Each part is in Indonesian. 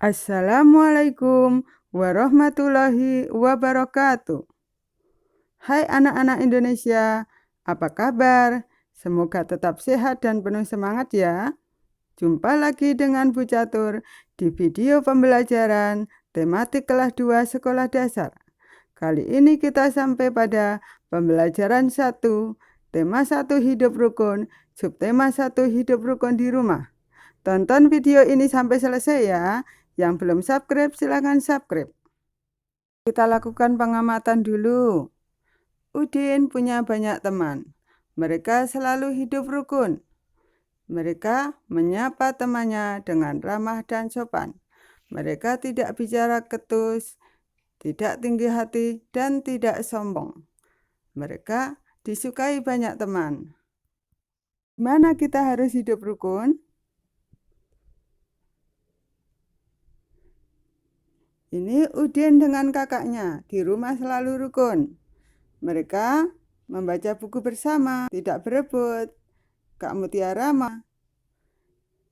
Assalamualaikum warahmatullahi wabarakatuh. Hai anak-anak Indonesia, apa kabar? Semoga tetap sehat dan penuh semangat ya. Jumpa lagi dengan Bu Catur di video pembelajaran tematik kelas 2 sekolah dasar. Kali ini kita sampai pada pembelajaran 1, tema 1 hidup rukun, subtema 1 hidup rukun di rumah. Tonton video ini sampai selesai ya. Yang belum subscribe silahkan subscribe. Kita lakukan pengamatan dulu. Udin punya banyak teman. Mereka selalu hidup rukun. Mereka menyapa temannya dengan ramah dan sopan. Mereka tidak bicara ketus, tidak tinggi hati, dan tidak sombong. Mereka disukai banyak teman. Gimana kita harus hidup rukun? Ini Udin dengan kakaknya di rumah selalu rukun. Mereka membaca buku bersama, tidak berebut. Kak Mutiara mah.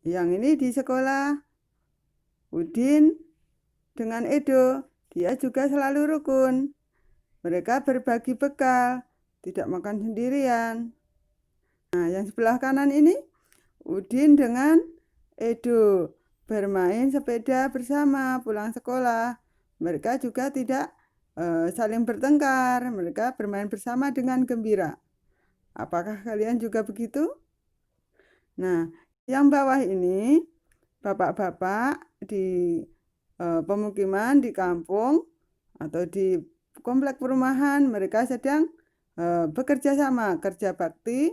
Yang ini di sekolah, Udin dengan Edo, dia juga selalu rukun. Mereka berbagi bekal, tidak makan sendirian. Nah, yang sebelah kanan ini, Udin dengan Edo bermain sepeda bersama pulang sekolah. Mereka juga tidak saling bertengkar. Mereka bermain bersama dengan gembira. Apakah kalian juga begitu? Nah, yang bawah ini bapak-bapak di pemukiman di kampung atau di komplek perumahan, mereka sedang bekerja sama, kerja bakti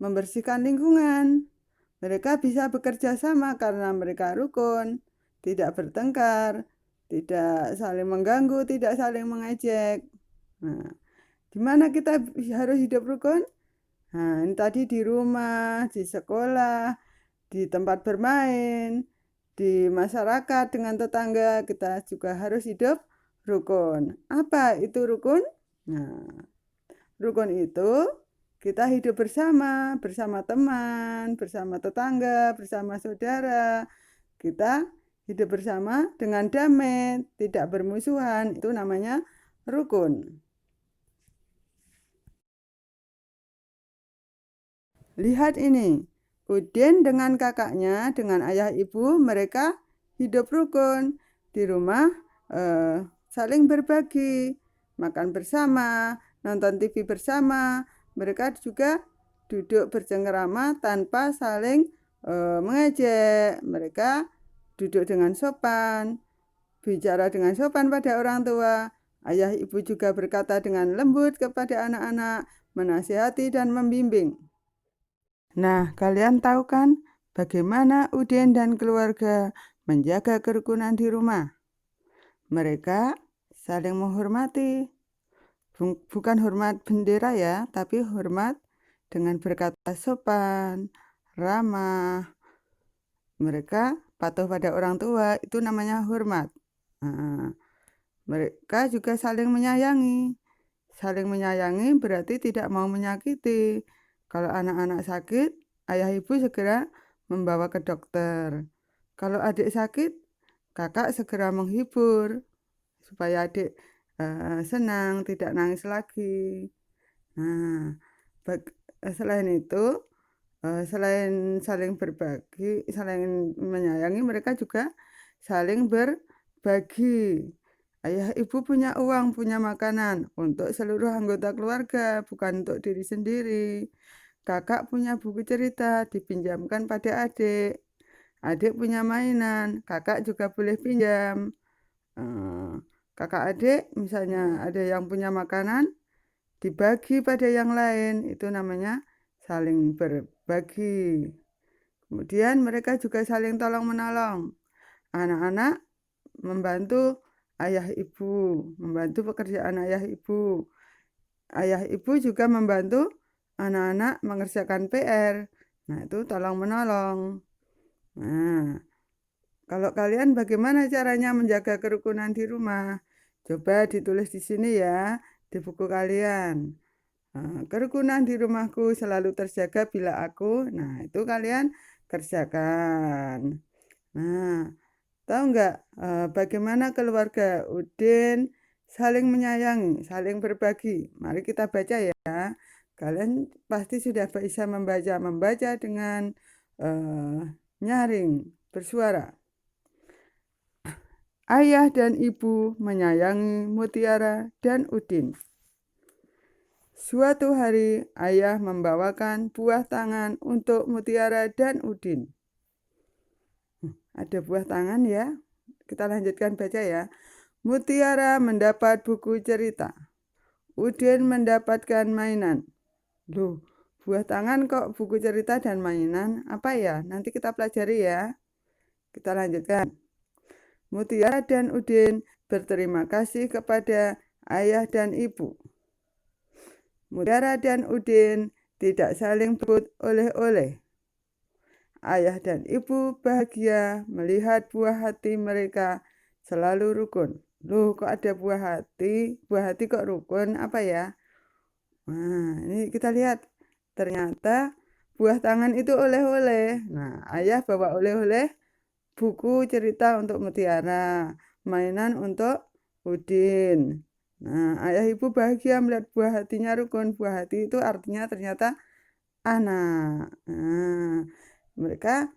membersihkan lingkungan. Mereka bisa bekerja sama karena mereka rukun, tidak bertengkar, tidak saling mengganggu, tidak saling mengejek. Nah, gimana kita harus hidup rukun? Nah, ini tadi di rumah, di sekolah, di tempat bermain, di masyarakat dengan tetangga, kita juga harus hidup rukun. Apa itu rukun? Nah, rukun itu kita hidup bersama, bersama teman, bersama tetangga, bersama saudara. Kita hidup bersama dengan damai, tidak bermusuhan. Itu namanya rukun. Lihat ini, Udin dengan kakaknya, dengan ayah ibu, mereka hidup rukun. Di rumah saling berbagi, makan bersama, nonton TV bersama. Mereka juga duduk bercengkerama tanpa saling mengejek. Mereka duduk dengan sopan, bicara dengan sopan pada orang tua. Ayah ibu juga berkata dengan lembut kepada anak-anak, menasihati dan membimbing. Nah, kalian tahu kan bagaimana Udin dan keluarga menjaga kerukunan di rumah? Mereka saling menghormati. Bukan hormat bendera ya, tapi hormat dengan berkata sopan, ramah. Mereka patuh pada orang tua, itu namanya hormat. Nah, mereka juga saling menyayangi. Saling menyayangi berarti tidak mau menyakiti. Kalau anak-anak sakit, ayah ibu segera membawa ke dokter. Kalau adik sakit, kakak segera menghibur supaya adik senang, tidak nangis lagi. Nah, selain itu, selain saling berbagi, saling menyayangi, mereka juga saling berbagi. Ayah ibu punya uang, punya makanan untuk seluruh anggota keluarga, bukan untuk diri sendiri. Kakak punya buku cerita, dipinjamkan pada adik. Adik punya mainan, kakak juga boleh pinjam. Kakak adik misalnya ada yang punya makanan, dibagi pada yang lain. Itu namanya saling berbagi. Kemudian mereka juga saling tolong-menolong. Anak-anak membantu ayah ibu, membantu pekerjaan ayah ibu. Ayah ibu juga membantu anak-anak mengerjakan PR. Nah, itu tolong-menolong. Nah, kalau kalian bagaimana caranya menjaga kerukunan di rumah? Coba ditulis di sini ya, di buku kalian. Nah, kerukunan di rumahku selalu terjaga bila aku. Nah, itu kalian kerjakan. Nah, Tahu nggak bagaimana keluarga Udin saling menyayangi, saling berbagi? Mari kita baca ya. Kalian pasti sudah bisa membaca dengan eh, nyaring, bersuara. Ayah dan ibu menyayangi Mutiara dan Udin. Suatu hari, ayah membawakan buah tangan untuk Mutiara dan Udin. Ada buah tangan ya. Kita lanjutkan baca ya. Mutiara mendapat buku cerita. Udin mendapatkan mainan. Loh, buah tangan kok buku cerita dan mainan? Apa ya? Nanti kita pelajari ya. Kita lanjutkan. Mutiara dan Udin berterima kasih kepada ayah dan ibu. Mutiara dan Udin tidak saling berebut oleh-oleh. Ayah dan ibu bahagia melihat buah hati mereka selalu rukun. Loh, kok ada buah hati? Buah hati kok rukun? Apa ya? Nah, ini kita lihat. Ternyata buah tangan itu oleh-oleh. Nah, ayah bawa oleh-oleh buku cerita untuk Mutiara, mainan untuk Udin. Nah, ayah ibu bahagia melihat buah hatinya rukun. Buah hati itu artinya ternyata anak. Nah, mereka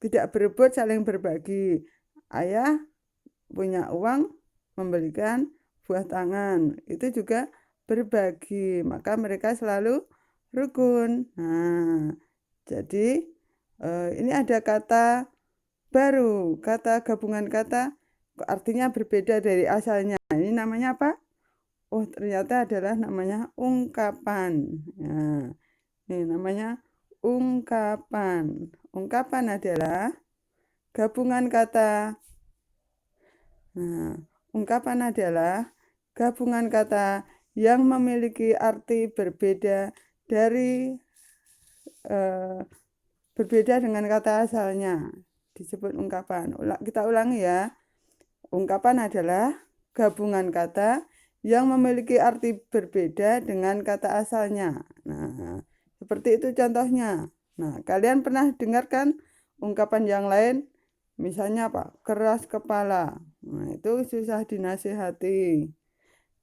tidak berebut, saling berbagi. Ayah punya uang membelikan buah tangan. Itu juga berbagi. Maka mereka selalu rukun. Nah, jadi ini ada kata baru, kata gabungan kata artinya berbeda dari asalnya. Ini namanya apa? Oh, ternyata adalah namanya ungkapan. Nah, ini namanya ungkapan. Ungkapan adalah gabungan kata. Nah, ungkapan adalah gabungan kata yang memiliki arti berbeda dari berbeda dengan kata asalnya. Disebut ungkapan. Kita ulangi ya. Ungkapan adalah gabungan kata yang memiliki arti berbeda dengan kata asalnya. Nah, seperti itu contohnya. Nah, kalian pernah dengarkan ungkapan yang lain? Misalnya apa? Keras kepala. Nah, itu susah dinasihati.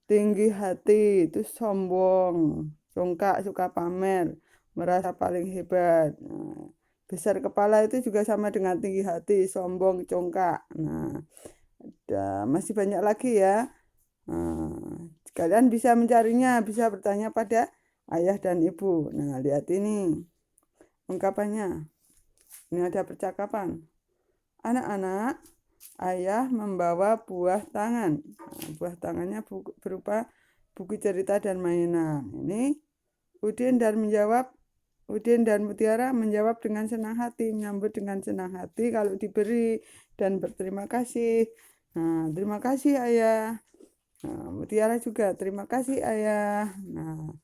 Tinggi hati itu sombong. Congkak, suka pamer, merasa paling hebat. Nah, besar kepala itu juga sama dengan tinggi hati, sombong, congkak. Nah, masih banyak lagi ya. Kalian bisa mencarinya, bisa bertanya pada ayah dan ibu. Nah, lihat ini ungkapannya. Ini ada percakapan. Anak-anak, ayah membawa buah tangan. Nah, buah tangannya berupa buku cerita dan mainan. Ini Udin dan Mutiara menjawab dengan senang hati, menyambut dengan senang hati kalau diberi dan berterima kasih. Nah, terima kasih ayah. Nah, Mutiara juga terima kasih ayah. Nah,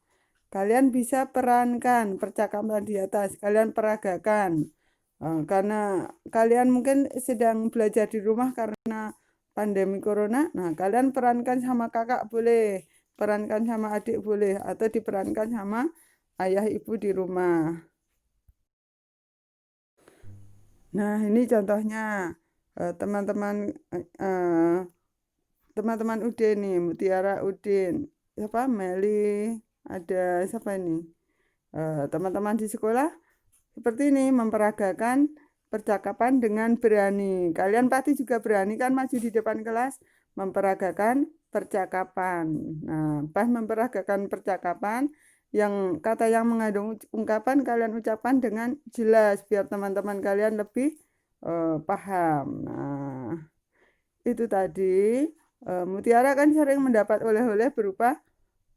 kalian bisa perankan percakapan di atas, kalian peragakan. Karena kalian mungkin sedang belajar di rumah karena pandemi corona. Nah, kalian perankan sama kakak boleh, perankan sama adik boleh, atau diperankan sama ayah ibu di rumah. Nah, ini contohnya teman-teman teman-teman Udin nih, Mutiara Udin, siapa Meli, ada siapa ini? Teman-teman di sekolah seperti ini memperagakan percakapan dengan berani. Kalian pasti juga berani kan maju di depan kelas memperagakan percakapan. Nah, pas memperagakan percakapan yang kata yang mengandung ungkapan kalian ucapkan dengan jelas biar teman-teman kalian lebih paham. Nah, itu tadi Mutiara kan sering mendapat oleh-oleh berupa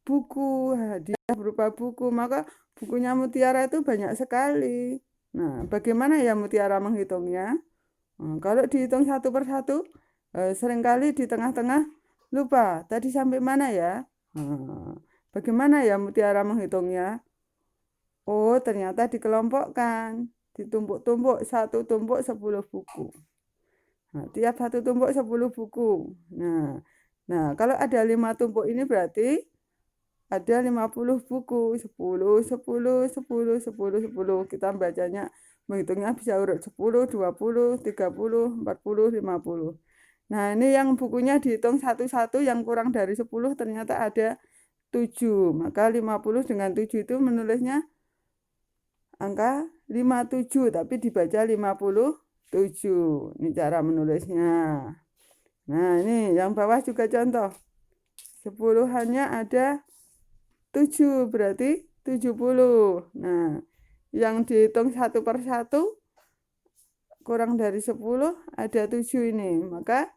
buku, hadiah berupa buku, maka bukunya Mutiara itu banyak sekali. Nah, bagaimana ya Mutiara menghitungnya? Kalau dihitung satu per satu, seringkali di tengah-tengah lupa. Tadi sampai mana ya? Bagaimana ya Mutiara menghitungnya? Oh, ternyata dikelompokkan, ditumpuk-tumpuk, satu tumpuk 10 buku. Nah, tiap satu tumpuk 10 buku. Nah, kalau ada 5 tumpuk ini berarti ada 50 buku, 10, 10, 10, 10, 10. Kita bacanya menghitungnya bisa urut 10, 20, 30, 40, 50. Nah, ini yang bukunya dihitung satu-satu yang kurang dari 10 ternyata ada 7. Maka 50 dengan 7 itu menulisnya angka 57, tapi dibaca 57. Ini cara menulisnya. Nah, ini yang bawah juga contoh. 10 hanya ada 7, berarti 70. Nah, yang dihitung satu per satu kurang dari 10 ada 7 ini. Maka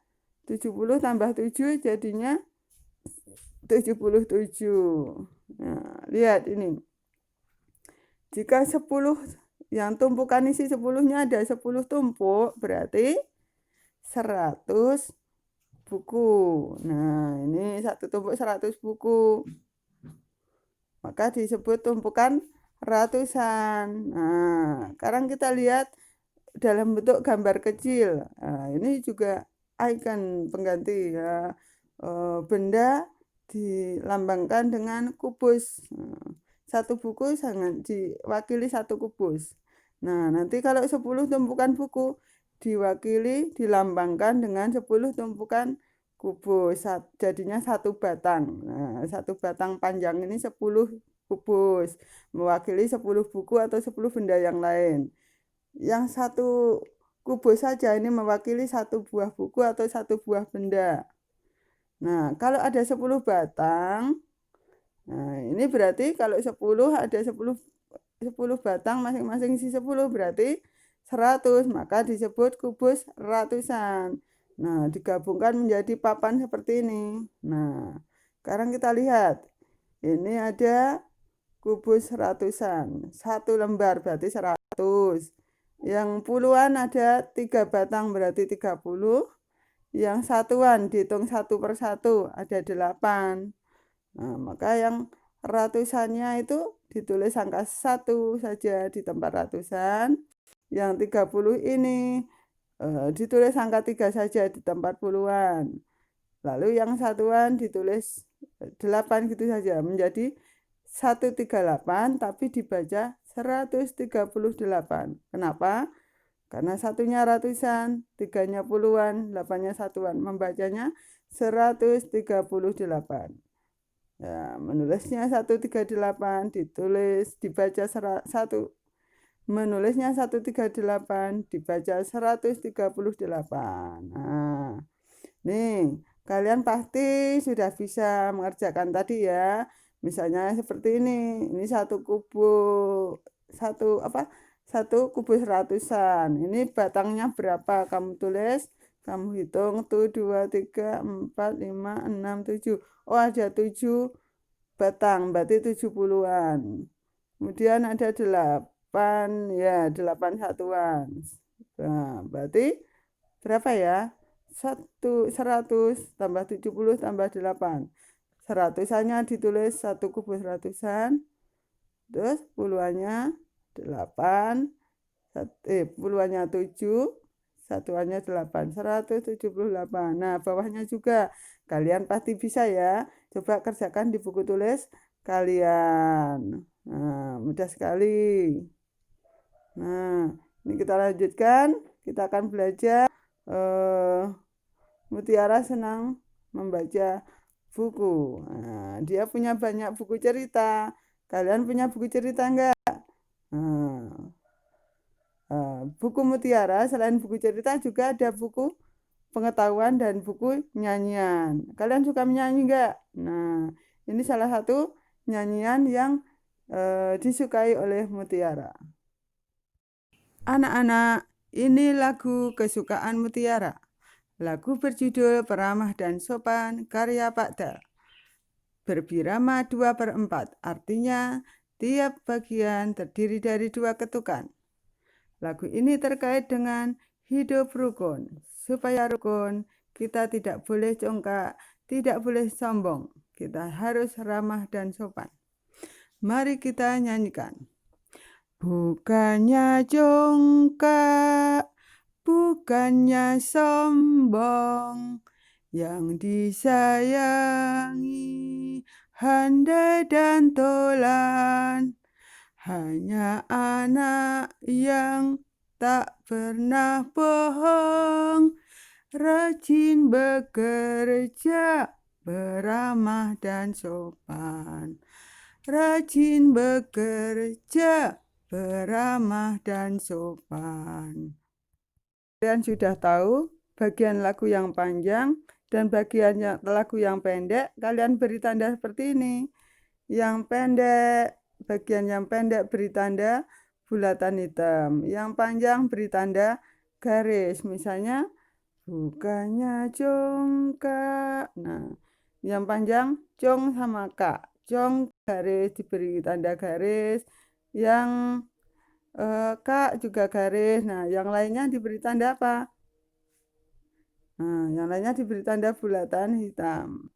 70 tambah 7 jadinya 77. Nah, lihat ini. Jika 10 yang tumpukan isi 10-nya ada 10 tumpuk, berarti 100 buku. Nah, ini satu tumpuk 100 buku. Maka disebut tumpukan ratusan. Nah, sekarang kita lihat dalam bentuk gambar kecil. Nah, ini juga icon pengganti ya. Benda dilambangkan dengan kubus. Satu buku sangat diwakili satu kubus. Nah, nanti kalau 10 tumpukan buku dilambangkan dengan 10 tumpukan kubus. Jadinya satu batang. Nah, satu batang panjang ini 10 kubus. Mewakili 10 buku atau 10 benda yang lain. Yang satu kubus saja ini mewakili satu buah buku atau satu buah benda. Nah, kalau ada 10 batang, nah ini berarti kalau 10 ada 10 batang masing-masing isi 10 berarti 100, maka disebut kubus ratusan. Nah, digabungkan menjadi papan seperti ini. Nah, sekarang kita lihat. Ini ada kubus ratusan. Satu lembar berarti 100. Yang puluhan ada 3 batang berarti 30. Yang satuan dihitung satu per satu ada 8. Nah, maka yang ratusannya itu ditulis angka 1 saja di tempat ratusan. Yang 30 ini ditulis angka 3 saja di tempat puluhan. Lalu yang satuan ditulis 8 gitu saja. Menjadi 138 tapi dibaca 138. Kenapa? Karena satunya ratusan, 3-nya puluhan, 8-nya satuan. Membacanya 138. Ya, menulisnya 138, dibaca 1. Menulisnya 138, dibaca 138. Nah, nih, kalian pasti sudah bisa mengerjakan tadi ya. Misalnya seperti ini. Ini satu kubus ratusan. Ini batangnya berapa? Kamu tulis, kamu hitung tuh 2, 3, 4, 5, 6, 7. Oh, ada 7 batang, berarti 70-an. Kemudian ada 8, ya 8 satuan. Nah, berarti berapa ya? 100 tambah 70 tambah 8. Seratusannya ditulis satu kubus ratusan. Terus puluhannya 8. Puluhannya 7. Satuannya 8. 178. Nah, bawahnya juga. Kalian pasti bisa ya. Coba kerjakan di buku tulis kalian. Nah, mudah sekali. Nah, ini kita lanjutkan. Kita akan belajar. Mutiara senang membaca buku. Nah, dia punya banyak buku cerita. Kalian punya buku cerita enggak? Nah, buku Mutiara selain buku cerita juga ada buku pengetahuan dan buku nyanyian. Kalian suka menyanyi enggak? Nah, ini salah satu nyanyian yang disukai oleh Mutiara. Anak-anak, ini lagu kesukaan Mutiara. Lagu berjudul Peramah dan Sopan karya Pak Dal. Berbirama 2/4, artinya tiap bagian terdiri dari 2 ketukan. Lagu ini terkait dengan hidup rukun. Supaya rukun, kita tidak boleh congkak, tidak boleh sombong. Kita harus ramah dan sopan. Mari kita nyanyikan. Bukannya congkak, bukannya sombong, yang disayangi handai dan tolan, Hanya anak yang tak pernah bohong, rajin bekerja, beramah dan sopan. Rajin bekerja, beramah dan sopan. Kalian sudah tahu bagian lagu yang panjang dan bagian lagu yang pendek. Kalian beri tanda seperti ini. Yang pendek, bagian yang pendek beri tanda bulatan hitam. Yang panjang beri tanda garis. Misalnya, bukannya congkak. Nah, yang panjang cong sama kak. Cong garis diberi tanda garis. Yang kak juga garis. Nah, yang lainnya diberi tanda apa? Nah, yang lainnya diberi tanda bulatan hitam.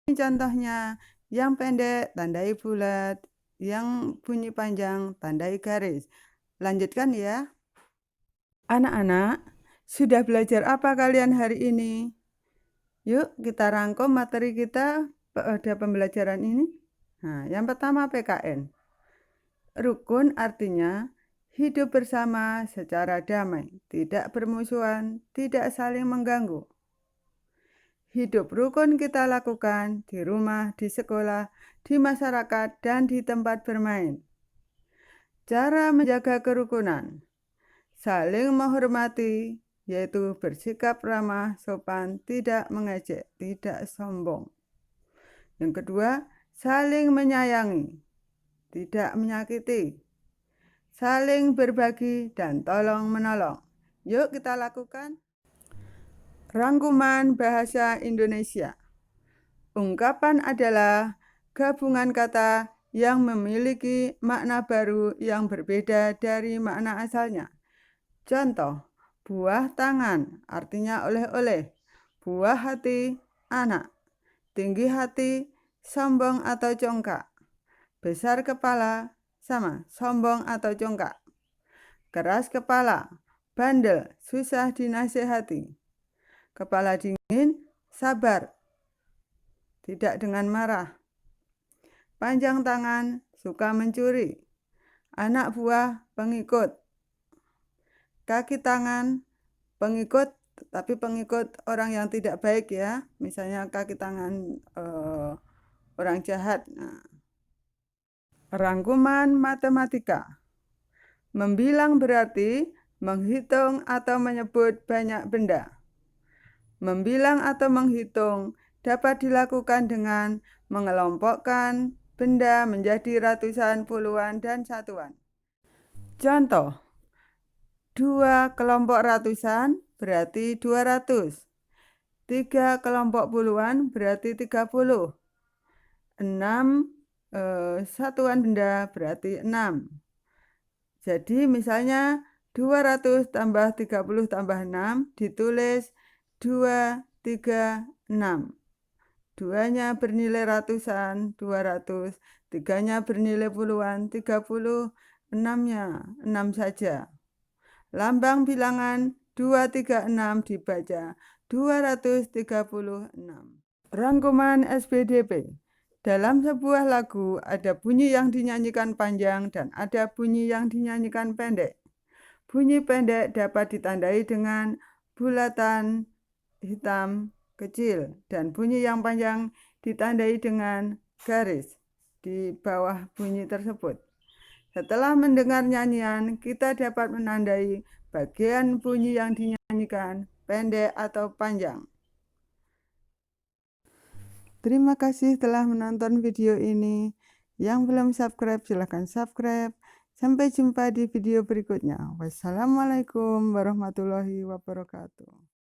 Ini contohnya, yang pendek tandai bulat, yang bunyi panjang tandai garis. Lanjutkan ya. Anak-anak, sudah belajar apa kalian hari ini? Yuk kita rangkum materi kita pada pembelajaran ini. Nah, yang pertama PKN. Rukun artinya hidup bersama secara damai, tidak bermusuhan, tidak saling mengganggu. Hidup rukun kita lakukan di rumah, di sekolah, di masyarakat, dan di tempat bermain. Cara menjaga kerukunan. Saling menghormati, yaitu bersikap ramah, sopan, tidak mengejek, tidak sombong. Yang kedua, saling menyayangi, tidak menyakiti. Saling berbagi dan tolong menolong. Yuk kita lakukan. Rangkuman bahasa Indonesia. Ungkapan adalah gabungan kata yang memiliki makna baru yang berbeda dari makna asalnya. Contoh, buah tangan artinya oleh-oleh, buah hati anak, tinggi hati sombong atau congkak, besar kepala sama sombong atau congkak, keras kepala, bandel, susah dinasehati, kepala dingin, sabar, tidak dengan marah, panjang tangan, suka mencuri, anak buah, pengikut, kaki tangan, pengikut, tapi pengikut orang yang tidak baik ya, misalnya kaki tangan orang jahat. Nah. Rangkuman matematika. Membilang berarti menghitung atau menyebut banyak benda. Membilang atau menghitung dapat dilakukan dengan mengelompokkan benda menjadi ratusan, puluhan, dan satuan. Contoh, 2 kelompok ratusan berarti 200. 3 kelompok puluhan berarti 30. 6 satuan benda berarti 6. Jadi misalnya 200 tambah 30 tambah 6 ditulis 2, 3, 6. 2-nya bernilai ratusan, 200. 3-nya bernilai puluhan, 30. 6-nya 6 saja. Lambang bilangan 236 dibaca 236. Rangkuman SPDP. Dalam sebuah lagu ada bunyi yang dinyanyikan panjang dan ada bunyi yang dinyanyikan pendek. Bunyi pendek dapat ditandai dengan bulatan hitam kecil dan bunyi yang panjang ditandai dengan garis di bawah bunyi tersebut. Setelah mendengar nyanyian, kita dapat menandai bagian bunyi yang dinyanyikan pendek atau panjang. Terima kasih telah menonton video ini. Yang belum subscribe, silahkan subscribe. Sampai jumpa di video berikutnya. Wassalamualaikum warahmatullahi wabarakatuh.